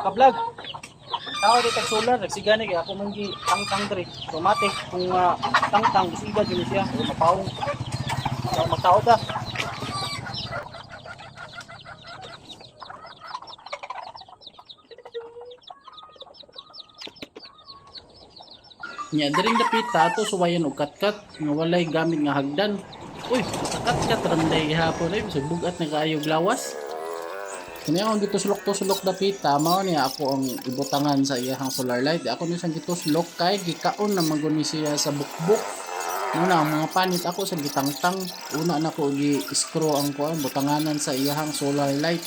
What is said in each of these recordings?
mga ka-vlog. Tao di tag solar nagsigani kay ako man gi tangtang dre. Automatic kung tangtang isiga gyud siya o mapawong. So magtao ta. Nya diring dapita ato suwayan og katkat nga walay gamit nga hagdan. Uy, katkat randay hapon ay bisag bugat na kaayog lawas. Kani akong gituslok-tuslok dapita mao ni ako ang ibutangan sa iyang solar light. Ako ni sang gituslok kay gikaon na maguni siya sa bukbuk. Una ang mga panit ako sa gitangtang. Una na ko gi-screw ang kuan butanganan sa iyang solar light.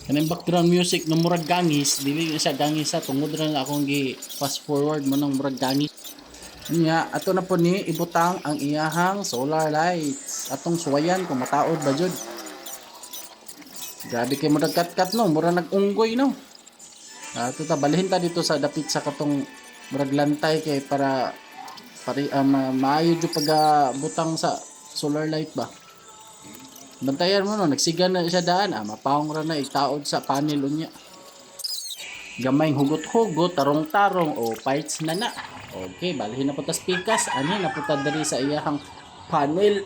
Kaning background music ng murag gangis, dili na siya gangis sa tungod ra na akong gi fast forward mo ng murag gangis. Nya ato na po ni ibutang ang iyahang solar lights. Atong suwayan kung mataod ba jud. Grabe kay murag kat-kat no, mura nag-unggoy no. Ato ta balhin ta dito sa dapit sa katong murag lantay kay para maayo jud pag butang sa solar light ba. Bantayan mo no, nagsiga na siya daan, mapawong ra na itaod sa panel unya. Gamayng hugot-hugot, tarong-tarong o fights na na. Okay, balhin na po tas pikas, ani na po ta diri sa iyahang panel.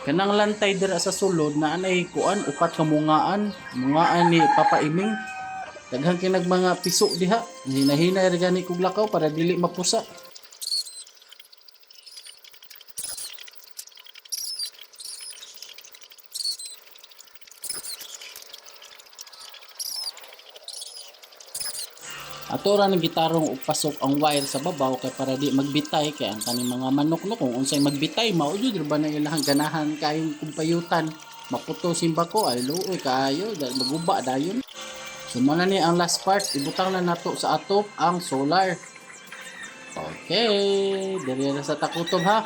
Kanang lantay dira sa sulod na anay kuan upat ka mungaan ni Papa Iming. Daghang kinag mga piso diha. Hinahinay ra gani kog lakaw para dili mapusa. Ato ra gitarong upasok ang wire sa babaw kay para di magbitay kay ang kaning mga manok no kung unsay magbitay mao jud ba na ilang ganahan kayong kumpayutan maputo simba ko ay luoy kaayo dahil maguba dayon. So muna ni ang last part ibutang na nato sa atop ang solar. Okay, diri na sa takutob ha.